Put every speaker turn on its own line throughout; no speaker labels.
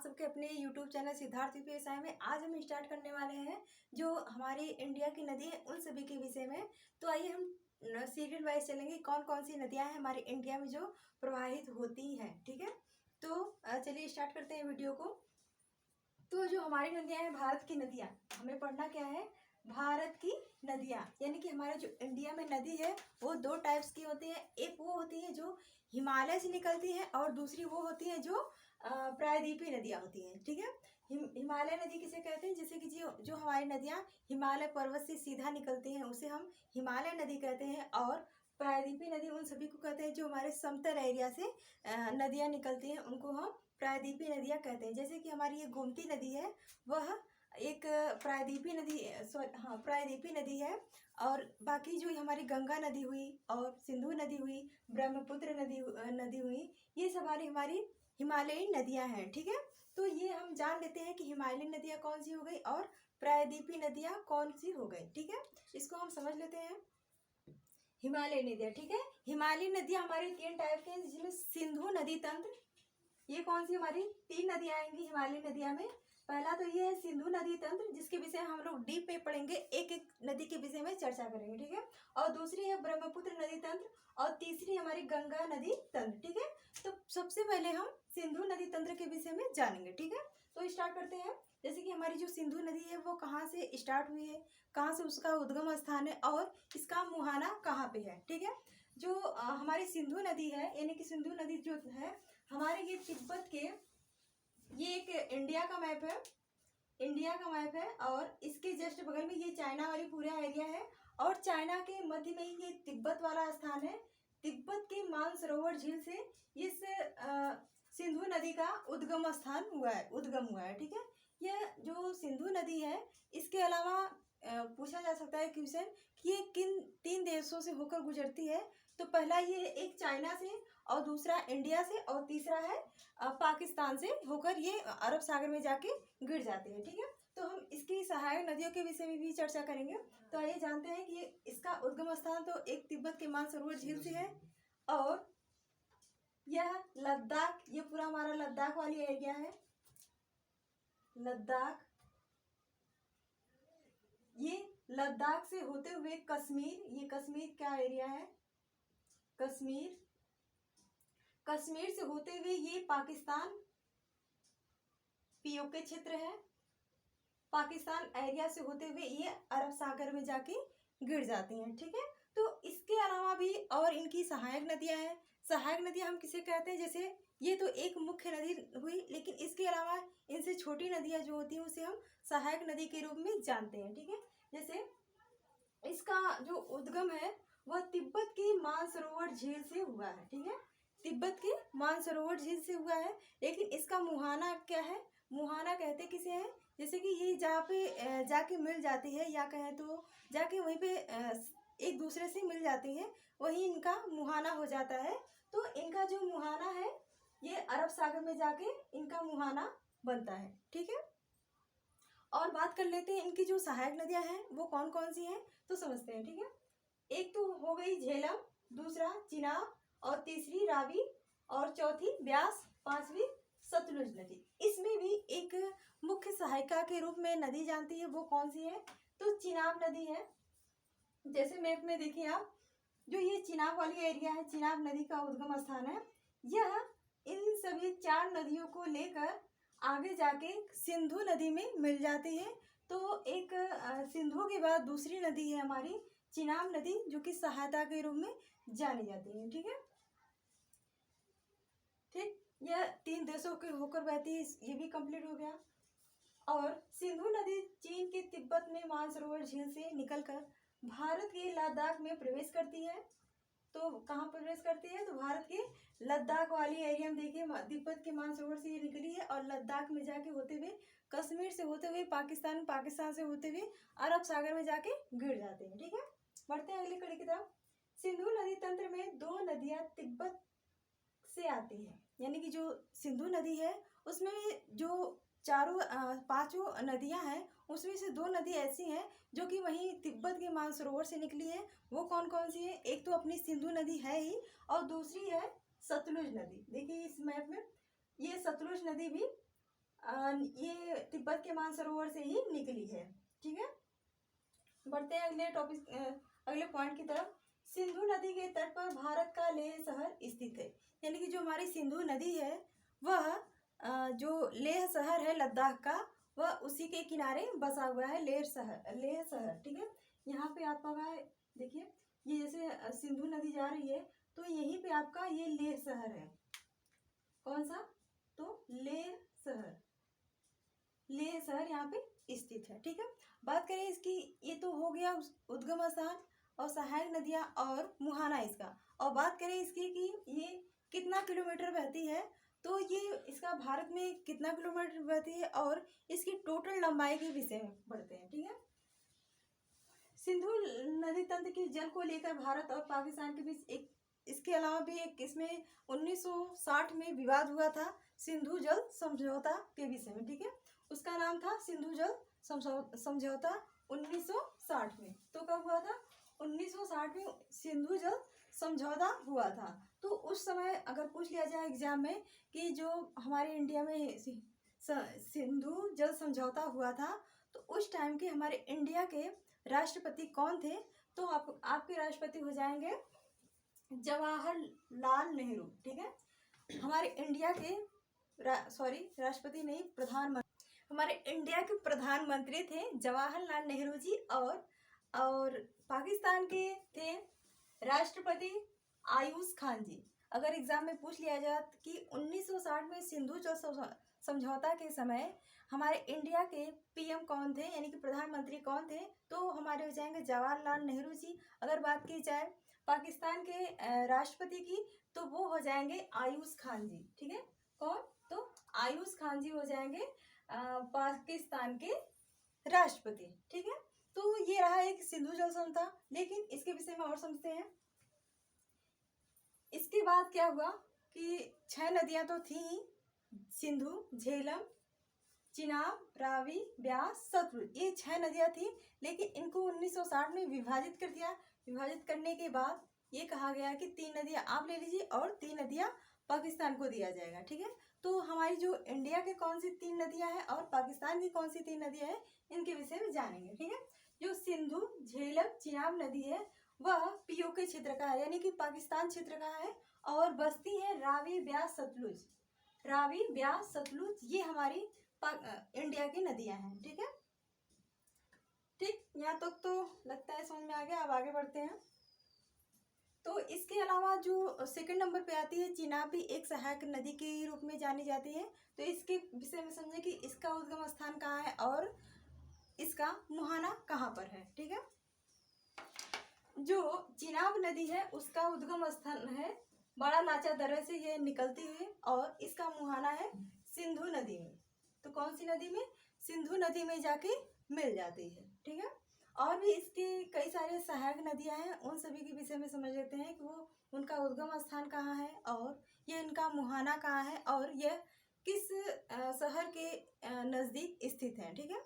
सबके अपने YouTube channel Siddharth UPSI में आज हम स्टार्ट करने वाले हैं जो हमारी इंडिया की नदी है उन सभी के विषय में। तो आइए हम सीरियल वाइज चलेंगे कौन कौन सी नदियां हैं हमारे इंडिया में जो प्रवाहित होती हैं। ठीक है, तो चलिए स्टार्ट करते हैं वीडियो को। तो जो हमारी नदियां हैं, भारत की नदियां, हमें पढ़ना क्या है, भारत की नदियां। यानी कि हमारे जो इंडिया में नदी है वो दो टाइप्स की होती है। एक वो होती है जो हिमालय से निकलती है और दूसरी वो होती है जो प्रायद्वीपीय नदियां होती हैं। ठीक है, हिमालय नदी किसे कहते हैं, जैसे कि जो हमारी नदियां हिमालय पर्वत से सीधा निकलती हैं उसे हम हिमालय नदी कहते हैं। और प्रायद्वीपीय नदी उन सभी को कहते हैं जो हमारे समतल एरिया से नदियां निकलती हैं, उनको हम प्रायद्वीपीय नदियां कहते हैं। जैसे कि हमारी ये गोमती नदी है, वह एक प्रायद्वीपीय नदी, प्रायद्वीपीय नदी है। और बाकी जो हमारी गंगा नदी हुई और सिंधु नदी हुई, ब्रह्मपुत्र नदी हुई, ये सब हमारी हिमालयी नदियां हैं। ठीक है, तो ये हम जान लेते हैं कि हिमालयी नदियां कौन सी हो गई और प्रायद्वीपीय नदियां कौन सी हो गई। ठीक है, इसको हम समझ लेते हैं। हिमालयी नदियां, ठीक है, हिमालयी नदियां हमारी तीन टाइप की हैं, जिसमें सिंधु नदी तंत्र, ये कौन सी हमारी तीन नदियां आएंगी हिमालयी नदियां में। पहला तो ये है सिंधु नदी तंत्र, जिसके विषय हम लोग डीप में पढ़ेंगे, एक एक नदी के विषय में चर्चा करेंगे। ठीक है, और दूसरी है ब्रह्मपुत्र नदी तंत्र और तीसरी हमारी गंगा नदी तंत्र। ठीक है, तो सबसे पहले हम सिंधु नदी तंत्र के विषय में जानेंगे। ठीक है, तो स्टार्ट करते हैं। जैसे कि हमारी जो सिंधु नदी है वो कहाँ से स्टार्ट हुई है, कहाँ से उसका उद्गम स्थान है और इसका मुहाना कहाँ पे है। ठीक है, जो हमारी सिंधु नदी है, यानी कि सिंधु नदी जो है हमारे ये तिब्बत के, ये एक इंडिया का मैप है, इंडिया का मैप है और इसके जस्ट बगल में ये चाइना वाली पूरा एरिया है और चाइना के मध्य में ही ये तिब्बत वाला स्थान है। तिब्बत के मानसरोवर झील से इस सिंधु नदी का उद्गम हुआ है। ठीक है, यह जो सिंधु नदी है, इसके अलावा पूछा जा सकता है क्वेश्चन कि ये किन तीन देशों से होकर गुजरती है। तो पहला ये एक चाइना से और दूसरा इंडिया से और तीसरा है पाकिस्तान से होकर ये अरब सागर में जाके गिर जाते हैं। ठीक है, तो हम इसकी सहायक नदियों के विषय में भी चर्चा करेंगे। तो आइए जानते हैं कि इसका उद्गम स्थान तो एक तिब्बत के मानसरोवर झील से है और यह लद्दाख, ये पूरा हमारा लद्दाख वाली एरिया है, लद्दाख, ये लद्दाख से होते हुए कश्मीर, ये कश्मीर का एरिया है, कश्मीर, कश्मीर से होते हुए ये पाकिस्तान पीओके क्षेत्र है, पाकिस्तान एरिया से होते हुए ये अरब सागर में जाके गिर जाती हैं। ठीक है, तो इसके अलावा भी और इनकी सहायक नदियां हैं। सहायक नदियां हम किसे कहते हैं, जैसे ये तो एक मुख्य नदी हुई, लेकिन इसके अलावा इनसे छोटी नदियां जो होती हैं उसे हम सहायक नदी के रूप में जानते हैं। ठीक है, जैसे इसका जो उद्गम है वह तिब्बत की मानसरोवर झील से हुआ है। ठीक है, तिब्बत की मानसरोवर झील से हुआ है, लेकिन इसका मुहाना क्या है, मुहाना कहते किसे हैं, जैसे कि ये जहाँ पे जाके मिल जाती है या कहें तो जाके वहीं पे एक दूसरे से मिल जाती है, वही इनका मुहाना हो जाता है। तो इनका जो मुहाना है ये अरब सागर में जाके इनका मुहाना बनता है। ठीक है, और बात कर लेते हैं इनकी जो सहायक नदियां हैं वो कौन कौन सी हैं, तो समझते हैं। ठीक है, एक तो हो गई झेलम, दूसरा चिनाब और तीसरी रावी और चौथी ब्यास, पांचवी सतलुज नदी। इसमें भी एक मुख्य सहायिका के रूप में नदी जानती है, वो कौन सी है, तो चिनाब नदी है। जैसे मैप में देखिए आप, जो ये चिनाब वाली एरिया है, चिनाब नदी का उद्गम स्थान है, यह इन सभी चार नदियों को लेकर आगे जाके सिंधु नदी में मिल जाती है। तो एक सिंधु के बाद दूसरी नदी है हमारी चिनाब नदी, जो कि सहायता के रूप में जानी जाती है। ठीक है, ठीक, यह तीन देशों के होकर बहती है, ये भी कंप्लीट हो गया। और सिंधु नदी चीन के तिब्बत में मानसरोवर झील से निकलकर भारत के लद्दाख में प्रवेश करती है। तो कहाँ प्रवेश करती है, तो भारत के लद्दाख वाली एरिया में देखिए, तिब्बत के मानसरोवर से ये निकली है और लद्दाख में जाके होते हुए कश्मीर से होते हुए पाकिस्तान, पाकिस्तान से होते हुए अरब सागर में जाके गिर जाते हैं। ठीक है, बढ़ते हैं अगली कड़ी की तरफ। सिंधु नदी तंत्र में दो नदियां तिब्बत से आती है, यानी कि जो सिंधु नदी है उसमें जो चारों पांचों नदियां हैं उसमें से दो नदी ऐसी हैं जो कि वहीं तिब्बत के मानसरोवर से निकली है। वो कौन कौन सी है, एक तो अपनी सिंधु नदी है ही और दूसरी है सतलुज नदी। देखिए इस मैप में ये सतलुज नदी भी ये तिब्बत के मानसरोवर से ही निकली है। ठीक है, बढ़ते हैं अगले टॉपिक, अगले पॉइंट की तरफ। सिंधु नदी के तट पर भारत का लेह शहर स्थित है। यानी कि जो हमारी सिंधु नदी है वह जो लेह शहर है लद्दाख का, वह उसी के किनारे बसा हुआ है, लेह शहर। ठीक है, यहाँ पे आपका देखिए, ये जैसे सिंधु नदी जा रही है तो यहीं पे आपका ये लेह शहर है। कौन सा? तो लेह शहर यहाँ पे स्थित है। ठीक है, बात करें इसकी, ये तो हो गया उद्गम स्थान और सहायक नदियाँ और मुहाना इसका। और बात करें इसकी कि ये कितना किलोमीटर बहती है, तो ये इसका भारत में कितना किलोमीटर बहती है और इसकी टोटल लंबाई के विषय में बढ़ते हैं। ठीक है, सिंधु नदी तंत्र के जल को लेकर भारत और पाकिस्तान के बीच एक, इसके अलावा भी एक इसमें 1960 में विवाद हुआ था सिंधु जल समझौता के विषय में। ठीक है, उसका नाम था सिंधु जल समझौता 1960 में। तो कब हुआ था? 1960 में सिंधु जल समझौता हुआ था। तो उस समय अगर पूछ लिया जाए एग्जाम में कि जो हमारे इंडिया में सिंधु जल समझौता हुआ था तो उस टाइम के हमारे इंडिया के राष्ट्रपति कौन थे, तो आपके राष्ट्रपति हो जाएंगे जवाहरलाल नेहरू। ठीक है, हमारे इंडिया के राष्ट्रपति नहीं, प्रधानमंत्री, हमारे इंडिया के प्रधानमंत्री थे जवाहरलाल नेहरू जी। और पाकिस्तान के थे राष्ट्रपति आयूब खान जी। अगर एग्जाम में पूछ लिया जाए कि 1960 में सिंधु जल समझौता के समय हमारे इंडिया के पीएम कौन थे, यानी कि प्रधानमंत्री कौन थे, तो हमारे हो जाएंगे जवाहरलाल नेहरू जी। अगर बात की जाए पाकिस्तान के राष्ट्रपति की, तो वो हो जाएंगे आयूब खान जी। ठीक है, कौन? तो आयूब खान जी हो जाएंगे पाकिस्तान के राष्ट्रपति। ठीक है, तो ये रहा एक सिंधु जल समझौता। लेकिन इसके विषय में और समझते हैं। इसके बाद क्या हुआ कि 6 नदियां तो थी ही, सिंधु, झेलम, चिनाब, रावी, ब्यास, सतलुज, ये 6 नदियां थी। लेकिन इनको 1960 में विभाजित कर दिया। विभाजित करने के बाद ये कहा गया कि 3 नदियां आप ले लीजिए और 3 नदियां पाकिस्तान को दिया जाएगा। ठीक है, तो हमारी जो इंडिया के कौन सी 3 नदियां हैं और पाकिस्तान की कौन सी 3 नदियां हैं, इनके विषय में जानेंगे। ठीक है, जो सिंधु, झेलम, चिनाब नदी है वह पीओके क्षेत्र का है, यानी कि पाकिस्तान क्षेत्र का है, और बसती है रावी, ब्यास, सतलुज। रावी, ब्यास, सतलुज ये हमारी इंडिया की नदियां हैं। ठीक है, ठीक, यहाँ तक तो लगता है समझ में आ गया। अब आगे बढ़ते हैं। तो इसके अलावा जो सेकंड नंबर पे आती है चिनाब, भी एक सहायक नदी के रूप में जानी जाती है। तो इसके विषय में समझे कि इसका उद्गम स्थान कहाँ है और इसका मुहाना कहाँ पर है। ठीक है, जो चिनाब नदी है उसका उद्गम स्थान है बड़ा नाचा दर्रे से ये निकलती हुई, और इसका मुहाना है सिंधु नदी में। तो कौन सी नदी में? सिंधु नदी में जाके मिल जाती है। ठीक है, और भी इसके कई सारे सहायक नदियां हैं, उन सभी के विषय में समझ लेते हैं कि वो उनका उद्गम स्थान कहाँ है और ये इनका मुहाना कहाँ है और यह किस शहर के नज़दीक स्थित है। ठीक है,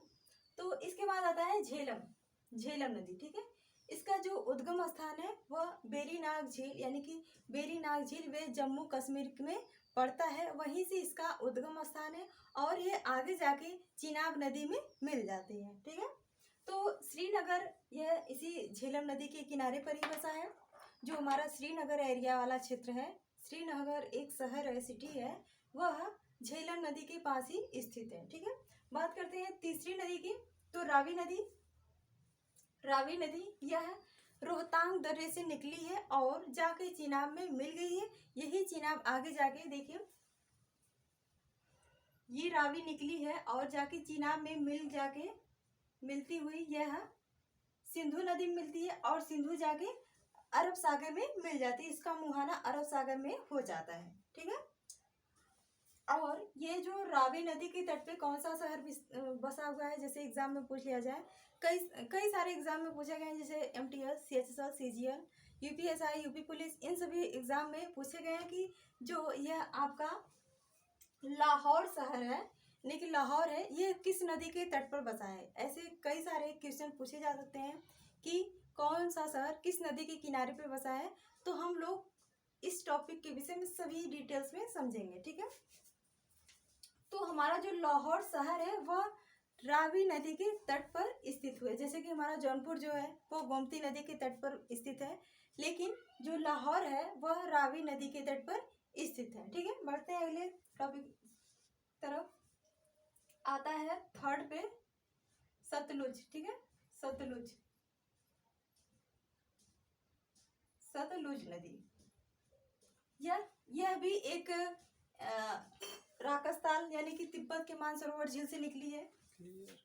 तो इसके बाद आता है झेलम नदी। ठीक है, इसका जो उद्गम स्थान है वह बेरीनाग झील, यानी कि बेरीनाग झील वे जम्मू कश्मीर में पड़ता है, वहीं से इसका उद्गम स्थान है और ये आगे जाके चिनाब नदी में मिल जाती है। ठीक है, तो श्रीनगर यह इसी झेलम नदी के किनारे पर ही बसा है। जो हमारा श्रीनगर एरिया वाला क्षेत्र है, श्रीनगर एक शहर है, सिटी है, वह झेलम नदी के पास ही स्थित है। ठीक है, बात करते हैं तीसरी नदी की। तो रावी नदी यह रोहतांग दर्रे से निकली है और जाके चिनाब में मिल गई है। यही चिनाब आगे जाके देखिए, ये रावी निकली है और जाके चिनाब में मिलती हुई यह सिंधु नदी में मिलती है और सिंधु जाके अरब सागर में मिल जाती है। इसका मुहाना अरब सागर में हो जाता है। ठीक है, और ये जो रावी नदी के तट पे कौन सा शहर बसा हुआ है, जैसे एग्जाम में पूछ लिया जाए, कई सारे एग्जाम में पूछे गए हैं, जैसे MTS, CHSL, CGL, UPSI, UP police, इन सभी एग्जाम में पूछे गए हैं कि जो यह आपका लाहौर शहर है, यानी कि लाहौर है, ये किस नदी के तट पर बसा है। ऐसे कई सारे क्वेश्चन पूछे जा सकते हैं कि कौन सा शहर किस नदी के किनारे पे बसा है। तो हम लोग इस टॉपिक के विषय में सभी डिटेल्स में समझेंगे। ठीक है, तो हमारा जो लाहौर शहर है वह रावी नदी के तट पर स्थित हुए। जैसे कि हमारा जौनपुर जो है वो गोमती नदी के तट पर स्थित है, लेकिन जो लाहौर है वह रावी नदी के तट पर स्थित है। ठीक है, बढ़ते हैं अगले टॉपिक तरफ। आता है थर्ड पे सतलुज। ठीक है, सतलुज, सतलुज नदी। यह भी एक राजस्थान यानी कि तिब्बत के मानसरोवर झील से निकली है।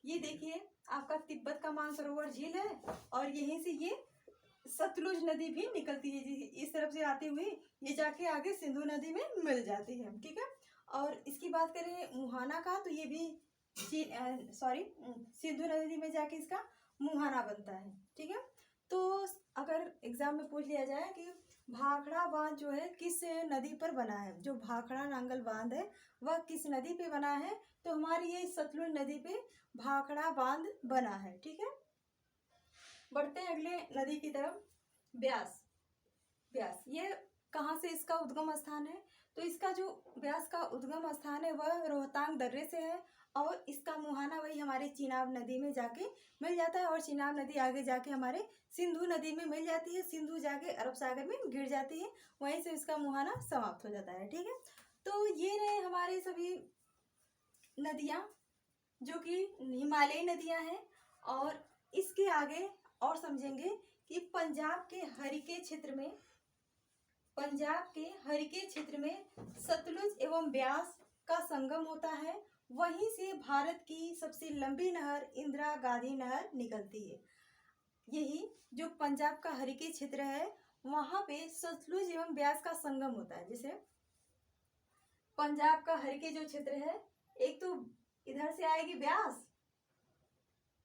ये देखिए आपका तिब्बत का मानसरोवर झील है और यहीं से ये सतलुज नदी भी निकलती है। इस तरफ से आती हुई ये जाके आगे सिंधु नदी में मिल जाती है। ठीक है, और इसकी बात करें मुहाना का, तो ये भी सिंधु नदी में जाके इसका मुहाना बनता है। ठीक है, तो अगर एग्जाम में पूछ लिया जाए कि भाखड़ा बांध जो है किस नदी पर बना है, जो भाखड़ा नांगल बांध है वह किस नदी पे बना है, तो हमारी ये सतलुज नदी पे भाखड़ा बांध बना है। ठीक है, बढ़ते हैं अगले नदी की तरफ। ब्यास। ब्यास ये कहाँ से इसका उद्गम स्थान है, तो इसका जो ब्यास का उद्गम स्थान है वह रोहतांग दर्रे से है और इसका मुहाना वही हमारे चिनाब नदी में जाके मिल जाता है और चिनाब नदी आगे जाके हमारे सिंधु नदी में मिल जाती है। सिंधु जाके अरब सागर में गिर जाती है, वहीं से इसका मुहाना समाप्त हो जाता है। ठीक है, तो ये रहे हमारे सभी नदियाँ जो कि हिमालयी नदियाँ हैं। और इसके आगे और समझेंगे कि पंजाब के हरिके क्षेत्र में, पंजाब के हरिके क्षेत्र में सतलुज एवं ब्यास का संगम होता है। वहीं से भारत की सबसे लंबी नहर इंदिरा गांधी नहर निकलती है। यही जो पंजाब का हरिके क्षेत्र है वहां पे सतलुज एवं ब्यास का संगम होता है। जैसे पंजाब का हरिके जो क्षेत्र है, एक तो इधर से आएगी ब्यास,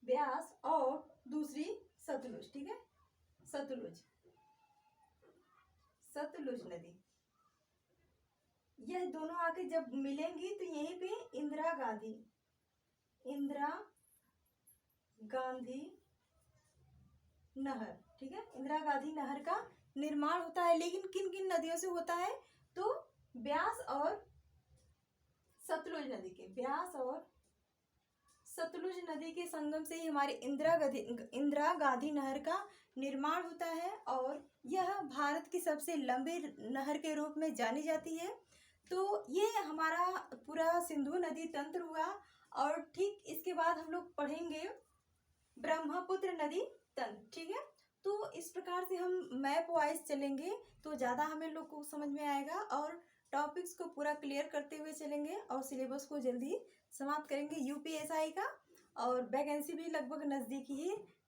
ब्यास और दूसरी सतलुज। ठीक है, सतलुज, सतलुज नदी, यह दोनों आके जब मिलेंगी तो यहीं पे इंदिरा गांधी, इंदिरा गांधी नहर, ठीक है, इंदिरा गांधी नहर का निर्माण होता है। लेकिन किन किन नदियों से होता है, तो ब्यास और सतलुज नदी के, ब्यास और सतलुज नदी के संगम से ही हमारी इंदिरा गांधी नहर का निर्माण होता है और यह भारत की सबसे लंबी नहर के रूप में जानी जाती है। तो ये हमारा पूरा सिंधु नदी तंत्र हुआ। और ठीक इसके बाद हम लोग पढ़ेंगे ब्रह्मपुत्र नदी तंत्र। ठीक है, तो इस प्रकार से हम मैप वाइज चलेंगे तो ज़्यादा हमें लोग को समझ में आएगा और टॉपिक्स को पूरा क्लियर करते हुए चलेंगे और सिलेबस को जल्दी समाप्त करेंगे यूपीएसआई का। और वैकेंसी भी लगभग नज़दीक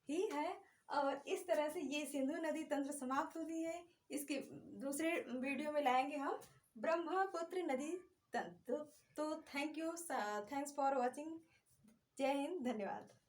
ही है। और इस तरह से ये सिंधु नदी तंत्र समाप्त होती है। इसके दूसरे वीडियो में लाएंगे हम ब्रह्मपुत्र नदी तंत्र। तो थैंक्स फॉर वॉचिंग। जय हिंद, धन्यवाद।